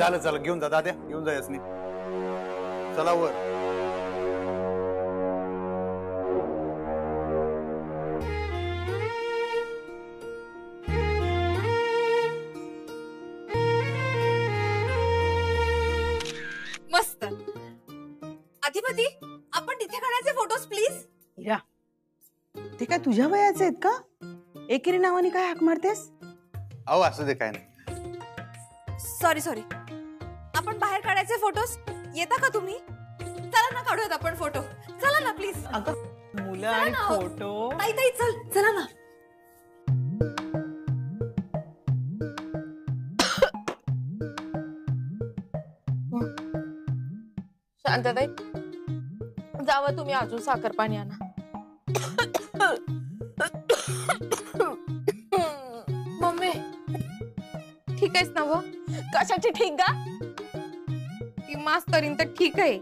झालं, चला घेऊन जा दाद्या, घेऊन जा यासनी. चला वर. मस्त. अधिपती, आपण तिथे काढायचे फोटोज प्लीज. इरा, ते काय तुझ्या वयाचे आहेत का? एकेरी नावाने काय हाक मारतेस? अहो असं दे, काय नाही. Sorry sorry. आपण बाहेर काढायचे फोटोज, येता का तुम्ही? चला ना काढूयात आपण फोटो. चला ना प्लीज. अगं मुलं आणि फोटो. ताई ताई चल, चला ना. शांतताई, जावा तुम्ही अजून साखर पाणी आणा. मम्मी ठीक आहेस ना? व कशाची ठीक गा? ती मास्तरीन तर ठीक आहे.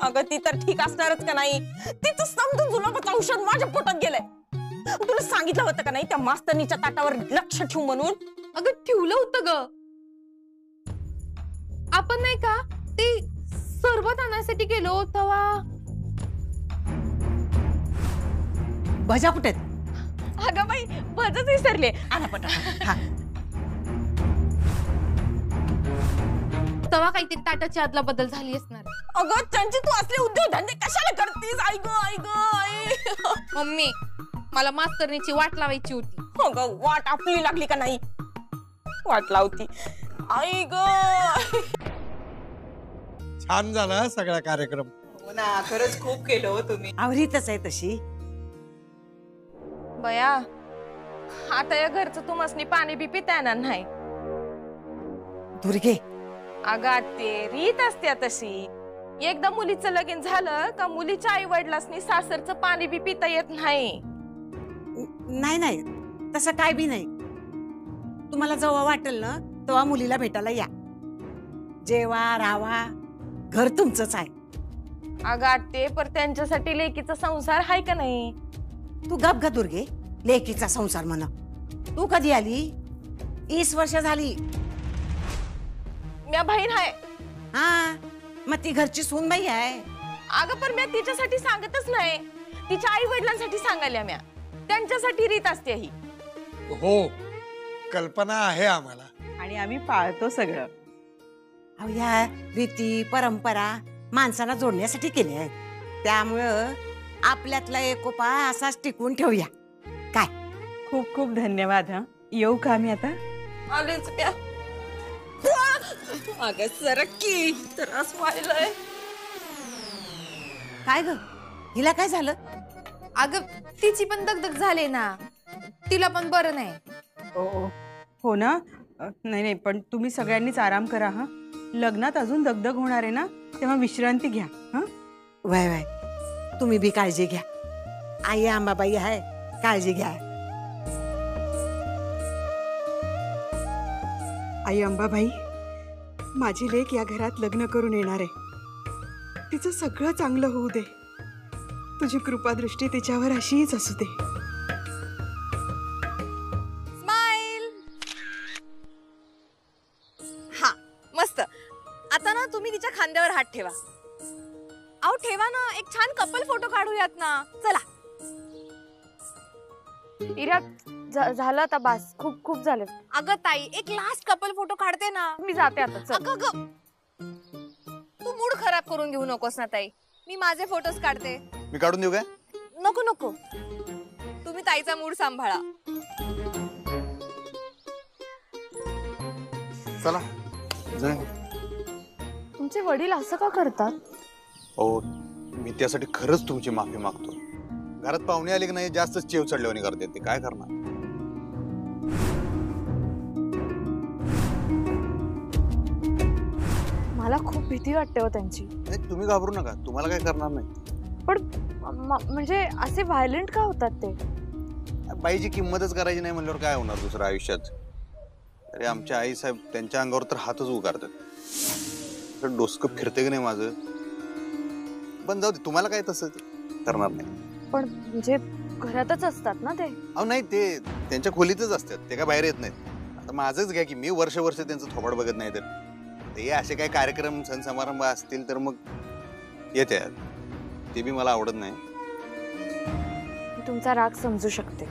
अगं ती तर ठीक असणारच का नाही? तिचं समजून जुलाबाचं औषध माझ्या पोटात गेलंय. तुला सांगितलं होतं का नाही त्या मास्तरणीच्या ताटावर लक्ष ठेवू म्हणून? अगं ठेवलं होतं ग. आपण नाही का ते सरबत आणण्यासाठी गेलो तेव्हा भजा कुठे? अगं बाई भजच विसरले. आणा पटापट. तेव्हा काहीतरी ताटाची आदला बदल झाली असणार. अगं त्यांची तू असले उद्योगधंदे कशाला करतीस? आई ग आई ग आई. मम्मी मला मास्तरणीची वाट लावायची होती. अगं वाट आपली लागली का नाही? वाट लावती. आई ग. छान झाला सगळा कार्यक्रम. हो ना, खरंच खूप केलं हो तुम्ही. आवरीतच आहे तशी. बया आता या घरचं तुमसनी पाणी बी पिता येणार नाही. दुर्गे, अगं ते रीत असते तशी. एकदा मुलीचं लगीन झालं का मुलीच्या आई वडिलांनी सासरचं पाणी बी पिता येत नाही. नाही नाही तसं काय बी नाही. तुम्हाला जेव्हा वाटेल ना तेव्हा मुलीला भेटायला या. जेवा राहा, घर तुमचंच आहे. अगं ते पर त्यांच्यासाठी लेकीचा संसार आहे का नाही? तू गप ग दुर्गे. लेकीचा संसार म्हणा. तू कधी आली? 20 वर्ष झाली. म्या बहीण आहे. हा मग ती घरची सूनबाई आहे. अगं पण म्या तिच्यासाठी सांगतच नाही, तिच्या आई वडिलांसाठी सांगायला म्या. त्यांच्यासाठी रीत असते ही. हो कल्पना आहे आम्हाला आणि आम्ही पाळतो सगळं. अहो या रीती परंपरा माणसाला जोडण्यासाठी केल्या आहेत. त्यामुळं आपल्यातला एकोपा असाच टिकून ठेवूया. काय? खूप खूप धन्यवाद. हा येऊ का आम्ही आता? आलेच म्या. अगं सरकी त्रास व्हायलाय. काय ग हिला काय झालं? अगं तिची पण दगदग झाली ना, तिला पण बरं नाही. हो ना. नाही नाही पण तुम्ही सगळ्यांनीच आराम करा. हा लग्नात अजून दगदग होणार आहे ना, तेव्हा विश्रांती घ्या. हा वय वय तुम्ही बी काळजी घ्या. आई अंबाबाई आहे, काळजी घ्या. आई अंबाबाई, माझी लेक या घरात लग्न करून येणार आहे. तिचं सगळं चांगलं होऊ दे. तुझी कृपादृष्टी तिच्यावर अशीच असू दे. स्माइल. हा मस्त. आता ना तुम्ही तिच्या खांद्यावर हात ठेवा. अहो ठेवा ना, एक छान कपल फोटो काढूयात ना. चला. इरा झालं आता बास. खूप खूप झालं. अगं ताई एक लास्ट कपल फोटो काढते ना. मी जाते आता. चल. अगं तू मूड खराब करून घेऊ नकोस ना ताई. मी माझे फोटोज काढते. मी काढून देऊ काय? नको नको, तुम्ही ताईचा मूड सांभाळा. चला जाय. तुमचे वडील असं का करतात? हो मी त्यासाठी खरंच तुमची माफी मागतो. घरात पाहुणे आले की नाही जास्तच चेव चढल्यावानी करते ते. काय करणार? मला खूप भीती वाटते हो त्यांची. नाही, तुम्ही घाबरू नका, तुम्हाला काय करणार नाही. पण म्हणजे असे व्हायलेंट का होतात ते? बाईची किंमतच करायची नाही म्हणल्यावर काय होणार दुसरं आयुष्यात. अरे आमच्या आई साहेब त्यांच्या अंगावर तर हातच उगारतात. डोसकं फिरते की नाही माझं. पण जाऊ दे, तुम्हाला काय तसं करणार नाही. पण म्हणजे घरातच असतात ना ते? अहो नाही, ते त्यांच्या खोलीतच असतात, ते काय बाहेर येत नाहीत. आता माझंच घ्या की मी वर्ष त्यांचं थोबाड बघत नाही, तर ते असे काही कार्यक्रम सण समारंभ असतील तर मग येते. ते बी मला आवडत नाही. मी तुमचा राग समजू शकते.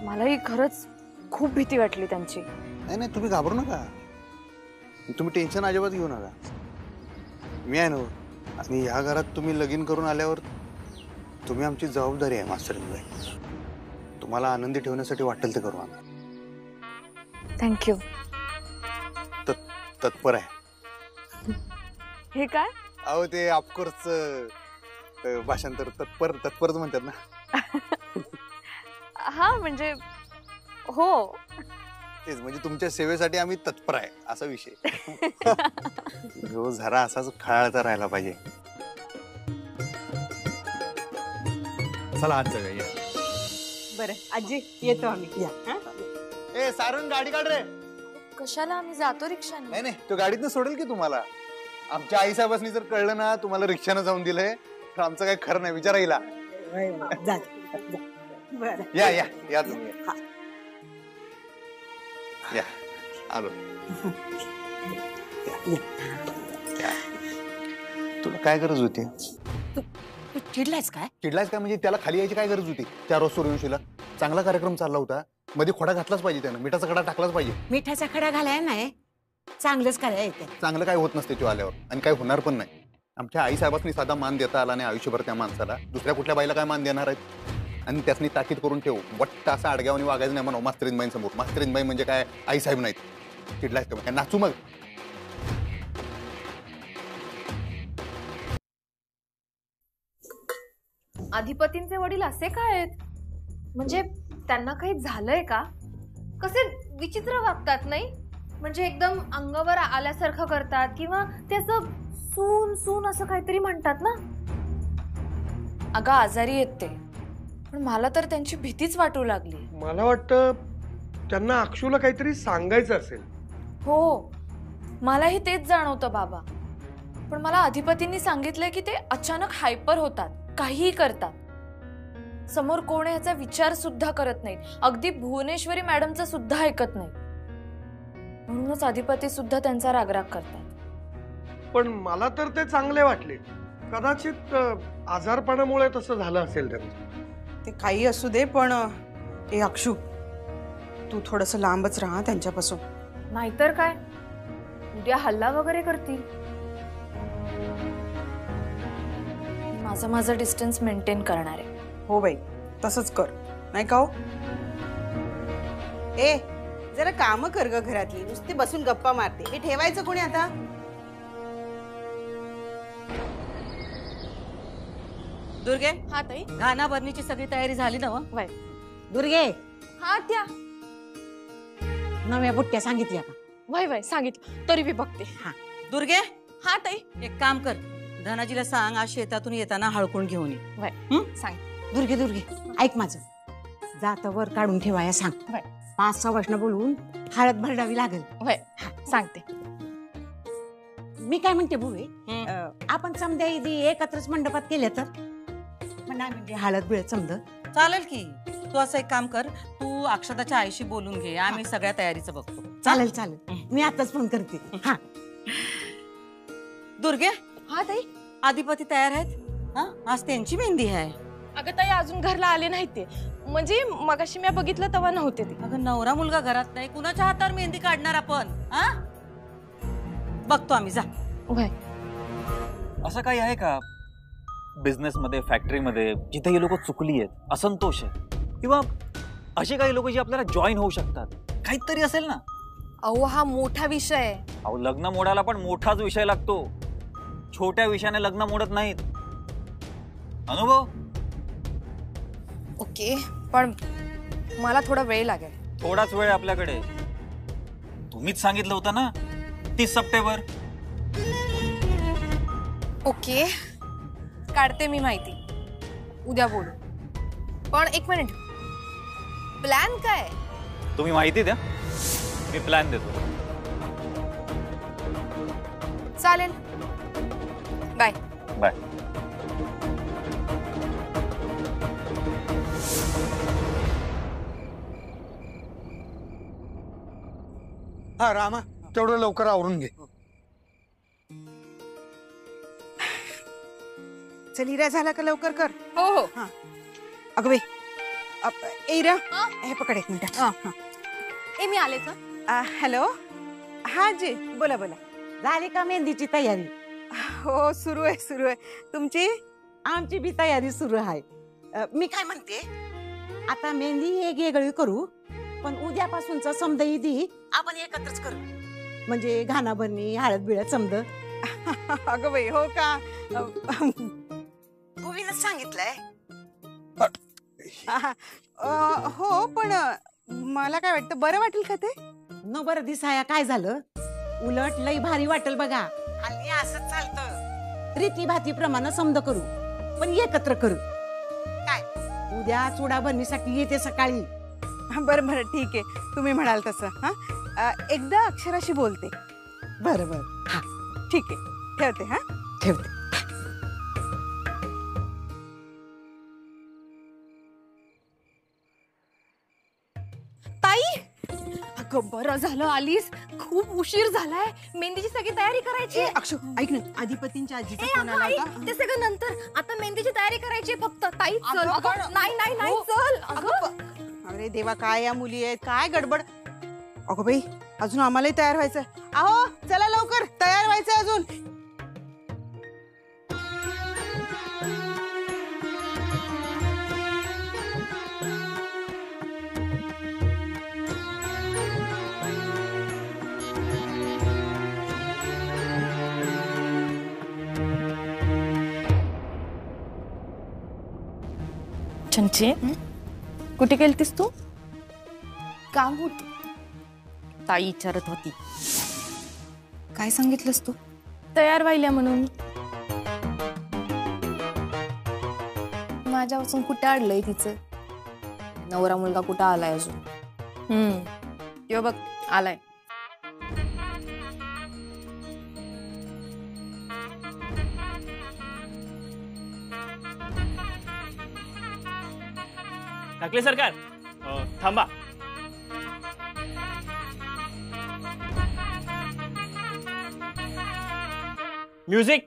मलाही खरंच खूप भीती वाटली त्यांची. नाही नाही, तुम्ही घाबरू नका, तुम्ही टेन्शन अजिबात घेऊ नका. मी आहे ना, आणि ह्या घरात तुम्ही लगीन करून आल्यावर तुम्ही आमची जबाबदारी आहे मास्तरीनबाई. तुम्हाला आनंदी ठेवण्यासाठी वाटेल ते करू आम्ही. थँक्यू. तत्पर आहे. हे काय? अहो ते ऑफकोर्स भाषांतर तत्परच म्हणतात ना. हा म्हणजे हो, तेच म्हणजे तुमच्या सेवेसाठी आम्ही तत्पर आहे असा विषय. जो जरा असाच खळाळता राहायला पाहिजे. चला आज जाऊया. बरं आजी, येतो आम्ही. या. ए सारून गाडी काढ रे. कशाला? आम्ही जातो रिक्षाने. नाही नाही, तो गाडीतनं सोडेल की तुम्हाला. आमच्या आई साहेबांनी जर कळलं ना तुम्हाला रिक्षानं जाऊन दिलंय तर आमचं काही खरं नाही. विचारा येईल. या या या तुम्ही या. आलो. तुला काय गरज होती? तू चिडलायस काय? चिडलायस काय म्हणजे त्याला खाली यायची काय गरज होती? त्या रोज सूर्यवंशीला चांगला कार्यक्रम चालला होता, मध्ये खोडा घातलाच पाहिजे, त्यानं मिठाचा खडा टाकलाच पाहिजे. मिठाचा खडा घालाय नाही, चांगलंच करायला येते. चांगलं काय होत नसते तो आल्यावर, आणि काय होणार पण नाही. आमच्या आई साहेबांनी साधा मान देता आला नाही आयुष्यभर त्या माणसाला. दुसऱ्या कुठल्या बाईला काय मान देणार आहेत? आणि त्यासनी ताकीद करून ठेव, वट्ट असं आडग्यावनी वागायचं नाही म्हणून मास्तरीनबाई समोर. मास्तरीनबाई म्हणजे काय आई साहेब नाहीत. चिडलायस का? काय नाचू मग? अधिपतींचे वडील असे काय आहेत? म्हणजे त्यांना काही झालंय का? कसे विचित्र वागतात नाही? म्हणजे एकदम अंगावर आल्यासारखं करतात, किंवा ते असं सून सून असं काहीतरी म्हणतात ना. अगं आजारी आहेत ते, पण मला तर त्यांची भीतीच वाटू लागली. मला वाटतं त्यांना अक्षूला काहीतरी सांगायचं असेल. हो, मलाही तेच जाणवतं बाबा. पण मला अधिपतींनी सांगितलंय की ते अचानक हायपर होतात, काहीही करतात. समोर कोण आहे याचा विचार सुद्धा करत नाहीत. अगदी भुवनेश्वरी मॅडमचं सुद्धा ऐकत नाहीत. म्हणूनच अधिपती सुद्धा त्यांचा रागराग करतात. पण मला तर ते चांगले वाटले. कदाचित आजारपणामुळे तसं झालं असेल त्यांचं. ते काही असू दे, पण ए अक्षू, तू थोडस लांबच राहा त्यांच्यापासून. नाहीतर काय, उद्या हल्ला वगैरे करतील. माझा डिस्टन्स मेंटेन करणार आहे. हो बाई, तसंच कर, नाही का हो? ए जरा काम कर ग घरातली, नुसते बसून गप्पा मारते. हे ठेवायचं कोणी आता? दुर्गे, हा ताई. गाणा भरणीची सगळी तयारी झाली ना? वय. दुर्गे, हा त्या नव्या बुट्ट्या सांगितल्या का? वय वय सांगितलं, तरी मी बघते. हा. दुर्गे, हा ताई. एक काम कर, धनाजीला सांग आज शेतातून येताना हळकून घेऊन ये. वय सांग. दुर्गे दुर्गे, ऐक माझं, जाता वर काढून ठेवाया सांग. वय. 5-6 वर्षांना बोलवून हळद भरडावी लागेल. वय सांगते. मी काय म्हणते बुवे, आपण समद्या इथे एकत्रच मंडपात केले तर? पण नाही म्हणजे हळद बिळद समज चालेल की. तू असं एक काम कर, तू अक्षताच्या आईशी बोलून घे, आम्ही सगळ्या तयारीचं बघतो. चालेल चालेल, मी आताच फोन करते. हा. दुर्गे, हा ताई. अधिपती तयार आहेत? हा, आज त्यांची मेहंदी आहे. अगं ताई, अजून घरला आले नाही ते. म्हणजे मगाशी मी बघितलं तेव्हा नव्हते ते. अगं नवरा मुलगा घरात नाही, कुणाच्या हातावर मेहंदी काढणार आपण? हा, बघतो आम्ही. जा. वय. असं काही आहे का बिझनेसमध्ये, फॅक्टरीमध्ये, जिथे हे लोक चुकली आहेत, असंतोष आहे, किंवा असे काही लोक जे आपल्याला जॉईन होऊ शकतात? काहीतरी असेल ना. अहो हा मोठा विषय आहे. अहो लग्न मोडायला पण मोठाच विषय लागतो. छोट्या विषयाने लग्न मोडत नाहीत. अनुभव. ओके, पण मला थोडा वेळ लागेल. थोडाच वेळ आपल्याकडे. तुम्हीच सांगितलं होतं ना 30 सप्टेंबर. ओके, काढते मी माहिती, उद्या बोलू. पण एक मिनिट, प्लॅन काय? तुम्ही माहिती द्या, मी प्लॅन देतो. चालेल, बाय. बाय. हा रामा, तेवढं लवकर आवरून घे. चल हिरा, झाला का लवकर कर. हो हो. अगं बाई, इरा हा? हे पकड एक मिनिट. ए मी आले तर. हॅलो, हा जी, बोला बोला. झाली का मेहंदीची तयारी? हो, सुरू आहे सुरू आहे. तुमची? आमची बी तयारी सुरू आहे. मी काय म्हणते, आता मेहंदी एक वेगळी करू, पण उद्यापासूनचा समद ईदी आपण एकत्रच करू. म्हणजे घाणाभरणी, हळद बिळद समद. अगं बाई, हो का? भुवीनच सांगितलंय. हो, पण मला काय वाटतं, बरं वाटेल का ते? न बरं दिसाया काय झालं, उलट लई भारी वाटेल बघा. हल्ली असंच चालतं, रीती भाती प्रमाणे समद करू, पण एकत्र करू. काय उद्या चुडा भरणीसाठी येते सकाळी. बरं बरं, ठीक आहे, तुम्ही म्हणाल तसं. हा, एकदा अक्षराशी बोलते. बरं बरं, हा ठीक आहे, ठेवते. हा, ठेवते. ताई, अगं बरं झालं आलीस, खूप उशीर झालाय. मेहंदीची सगळी तयारी करायची. अक्षु, ऐक ना, अधिपतींच्या आजीचा ए, फोन अगं आला आई, होता. ते सगळं नंतर. आता मेहंदीची तयारी करायची फक्त. ताई चल. अगं, अगं, पण- नाही नाही नाही, हो. चल. अगं अरे देवा, काय या मुली आहेत, काय गडबड. अगं बाई, अजून आम्हालाही तयार व्हायचं. अहो, चला लवकर, तयार व्हायचंय अजून. चंची, कुठे गेलतीस तू? काम होत. ताई विचारत होती. काय सांगितलंस तू? तयार व्हायला म्हणून. माझ्यापासून कुठे अडलंय तिचं? नवरा मुलगा कुठं आलाय अजून? यो बघ आलाय. टाकले सरकार, थांबा. म्युझिक.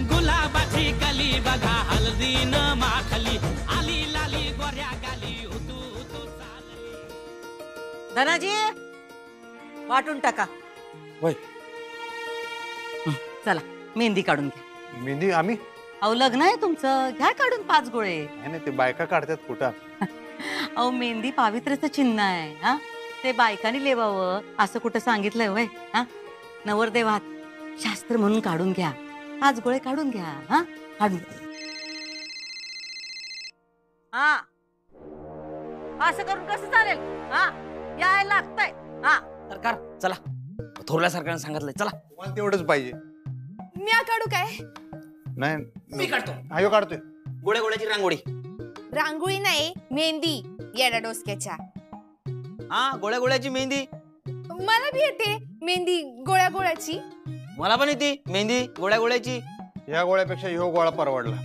गुलाबाची कली बघा हल्दीन माखली, आली लाली गोऱ्या गाली, उतू उतू चालली. धनाजी, वाटून टाका. वय. चला मेहंदी काढून घ्या. मेहंदी आम्ही? अहो लग्न आहे तुमचं, घ्या काढून 5 गोळे. नाही, ते बायका काढतात कुठं. अहो मेहंदी पावित्र्याचं चिन्ह आहे. हा, ते बायकांनी लेवावं असं कुठं सांगितलंय वय? हा, नवरदेवात शास्त्र म्हणून काढून घ्या. 5 गोळे काढून घ्या. हा, काढून घ्या. हा, असं करून कसं चालेल? हा, यायला लागतंय. हा, सरकार चला, थोरल्या सरकारने सांगितलंय, चला. तुम्हाला तेवढंच पाहिजे. मी काढू काय? नाही, मी काढतो. आयो काढतोय. गोळ्या गोळ्याची रांगोळी. रांगोळी नाही, मेहंदी. येडा डोसक्याच्या. हा, गोळ्या गोळ्याची मेहंदी. मला भी येते मेहंदी गोळ्या गोळ्याची. मला पण येते मेहंदी गोळ्या गोळ्याची. या गोळ्यापेक्षा ह्यो गोळा परवडला.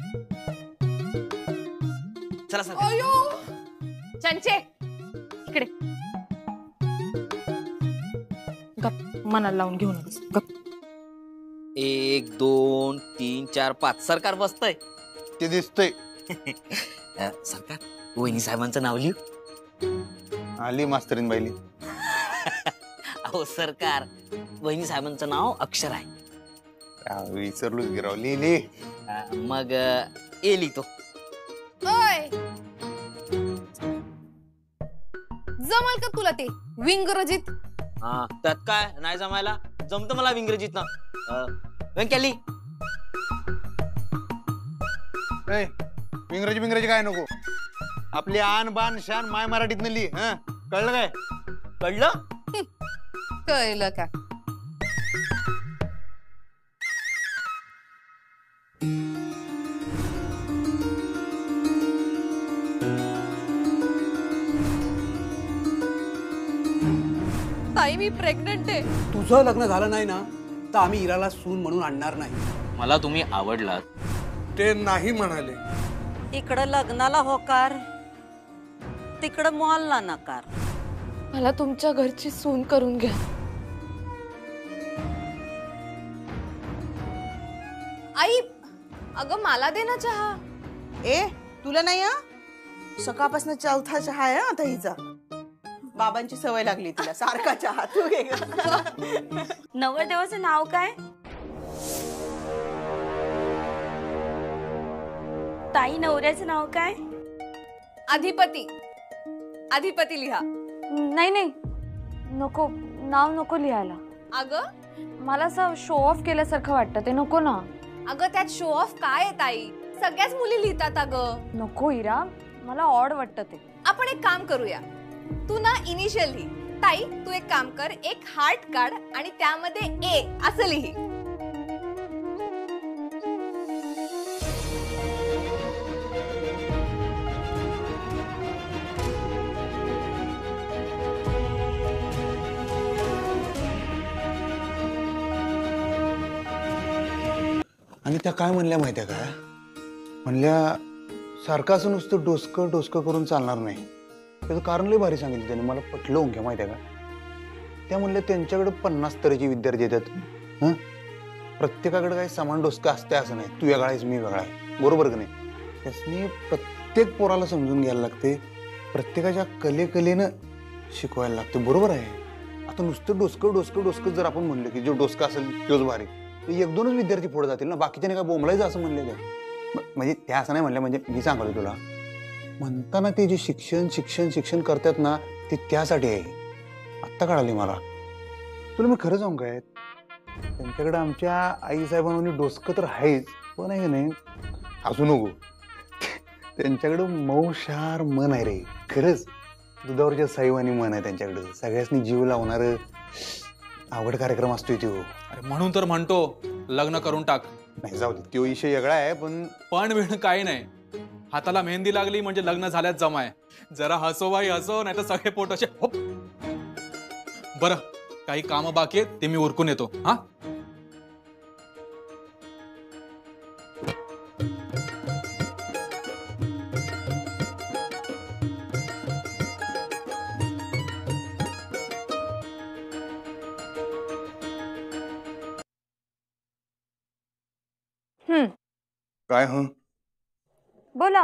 चला सरकार. अयो चंचे, इकडे गप. मनाला लावून घेऊ नकोस. गप. 1 2 3 4 5 सरकार बसतय. ते दिसतंय. सरकार, वहिनी साहेबांचं नाव लिहू. आली मास्तरीन बाईली. अहो सरकार, वहिनी साहेबांचं नाव अक्षर आहे. विसरलोच गिराव. लिहिली. मग ए लिहितो. ओय, जमल का तुला ते? विंग्रजीत. हा त्यात काय नाही जमायला, जमतं मला इंग्रजीत ना. व्यंक्याली इंग्रजी काय नको, आपली आन बान शान माय मराठीत लिही. हा कळलं काय? कळलं? कळलं का? ताई मी प्रेग्नंट आहे. तुझं लग्न झालं नाही ना तर आम्ही इराला सून म्हणून आणणार नाही. मला तुम्ही आवडलात. ते नाही म्हणाले. इकडं लग्नाला होकार, तिकडं मॉलला नकार. मला तुमच्या घरची सून करून घ्या. आई अगं मला दे ना चहा. ए तुला नाही हा, सकाळपासून चौथा चहा आहे आता हिचा. बाबांची सवय लागली तिला सारखा चहा. तू घे ग. नवरदेवाचं नाव काय? ताई नवऱ्याचं नाव काय? अधिपती. अधिपती लिहा. नाही नाही नको, नाव नको लिहायला. अगं मला असं शो ऑफ केल्यासारखं वाटतं, ते नको ना. अगं त्यात शो ऑफ काय आहे ताई, सगळ्याच मुली लिहितात. अगं नको इरा, मला ऑड वाटतं ते. आपण एक काम करूया, तू ना इनिशियल लिही. ताई तू एक काम कर, एक हार्ट काढ आणि त्यामध्ये ए असं लिही. आणि त्या काय म्हणल्या माहितीये का, म्हणल्या सारखं असं नुसतं डोसकं डोसकं करून चालणार नाही. त्याचं कारण लय भारी सांगितलं त्याने, मला पटलं ओंक्या माहितीये का. त्या म्हणल्या त्यांच्याकडे 50 तऱ्हेचे विद्यार्थी येतात. हं प्रत्येकाकडे काही समान डोसकं असते असं नाही. तू वेगळा आहेस मी वेगळा आहे, बरोबर का नाही. त्यासनी प्रत्येक पोराला समजून घ्यायला लागते, प्रत्येकाच्या कलेनं शिकवायला लागते. बरोबर आहे. आता नुसतं डोसकं डोसकं डोसकं जर आपण म्हणलं की जो डोसका असेल तोच भारी, एक दोनच विद्यार्थी पुढे जातील ना, बाकीच्याने काय बोंबलायचं असं म्हणले काय. म्हणजे त्या असं नाही म्हणलं, म्हणजे मी सांगतो तुला, म्हणताना ते जे शिक्षण शिक्षण शिक्षण करतात ना ते त्यासाठी आहे. आत्ता कळाली मला. तुला मी खरं सांगू काय, त्यांच्याकडे आमच्या आईसाहेबांनी डोसकं तर आहेच, पण आहे नाही हसू नको, त्यांच्याकडं मौशार मन आहे रे. खरंच दुधावरच्या साईवानी मन आहे त्यांच्याकडं. सगळ्यांनी जीव लावणारं आवड कार्यक्रम असतोय तो. अरे म्हणून तर म्हणतो लग्न करून टाक. नाही जाऊ दे, तो विषय वेगळा आहे. पण वेळ काही नाही, हाताला मेहंदी लागली म्हणजे लग्न झाल्यात जमाय. जरा हसो बाई हसो, नाही तर सगळे पोट असे. बरं काही काम बाकी आहेत ते मी उरकून येतो. हा काय हं बोला.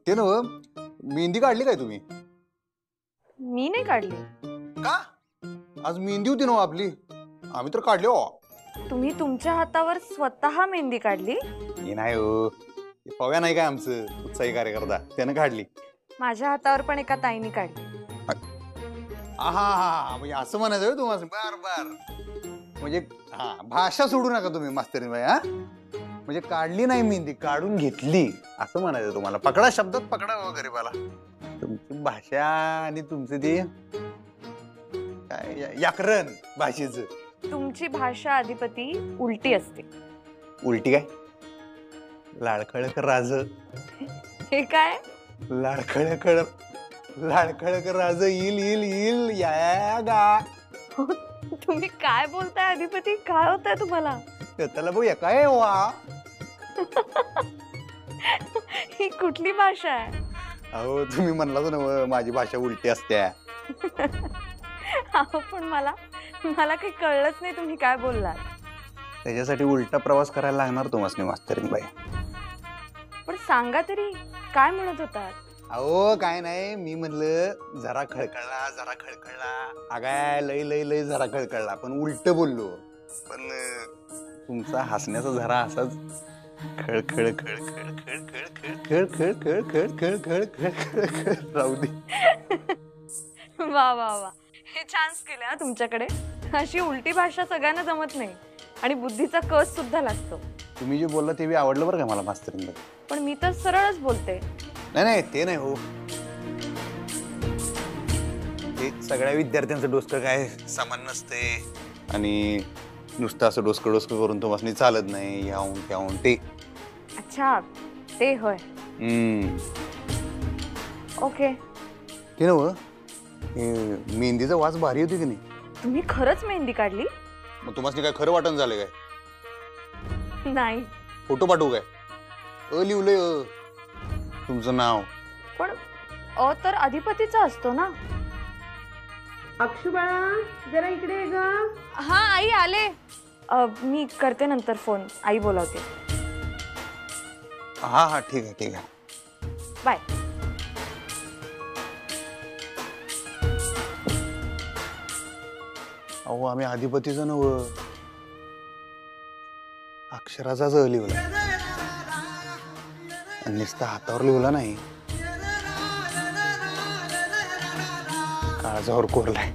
ते नव मेहंदी काढली काय तुम्ही? मी नाही काढली. का? आज मेहंदी होती ना आपली, आम्ही तर काढली. हो तुम्ही तुमच्या हातावर स्वतः मेहंदी काढली? नाही हो, पव्या नाही काय आमचं उत्साही कार्यकर्ता, त्यानं काढली. माझ्या हातावर पण एका ताईने काढली. हा म्हणजे असं म्हणायचं तुम्हाला. बर बर, म्हणजे हा भाषा सोडू नका तुम्ही मास्तरीन बाई. हा म्हणजे काढली नाही मेहंदी, काढून घेतली असं म्हणायचं तुम्हाला. पकडा शब्दात पकडा हो गरीबाला. तुमची भाषा आणि तुमचं ते काय व्याकरण भाषेचं. तुमची भाषा अधिपती उलटी असते. उलटी काय? लाडखळकर राज. हे काय? लाडखळकर राज येईल येईल येईल या गा. तुम्ही काय बोलताय अधिपती? काय होतंय तुम्हाला? त्याला बघूया काय वा. ही कुठली भाषा आहे? अहो तुम्ही म्हणलाच ना माझी भाषा उलटी असत्या. पण मला काही कळलंच नाही तुम्ही काय बोललात. त्याच्यासाठी उलटा प्रवास करायला लागणार तुम्हाला मास्तरीन बाई. पण सांगा तरी काय म्हणत होतात? अहो काय नाही, मी म्हणलं जरा खळखळला अगाय लय लय लय जरा खळखळला, पण उलट बोललो. पण तुमचा हसण्याचा जरा असाच खळ खळ खळ खळ खळ खळ खळ खळ खळ खळ खळ खळ खळ खळ खळ राहू दे. वा वा वा, हे छान स्किल आहे तुमच्याकडे. अशी उलटी भाषा सगळ्यांना जमत नाही आणि बुद्धीचा कस सुद्धा लागतो. तुम्ही जे बोलला ते बी आवडलं बरं का मला मास्तरींमध्ये. पण मी तर सरळच बोलते. नाही नाही ते नाही हो, ते सगळ्या विद्यार्थ्यांचं डोसकं काय समान नसते आणि नुसतं असं डोसकं डोसकं करून तुम्हाला चालत नाही, याहून त्याहून ते. अच्छा ते होय. ओके. ते नव मेहंदीचा वास भारी होती की नाही? तुम्ही खरंच मेहंदी काढली? मग तुम्हाला काय खरं वाटण झालं काय? नाही. फोटो पाठवू काय? लिवलंय तुमचं नाव. पण तर अधिपतीचा असतो ना. अक्षुबाळा जरा इकडे ये ग. हा आई आले. मी करते नंतर फोन, आई बोलावते. हा हा ठीक आहे ठीक आहे. बाय. अहो आम्ही अधिपतीचं नव, अक्षराचाच लिवला आणि नुसतं हातावर लिवला नाही, काळजावर कोरलाय.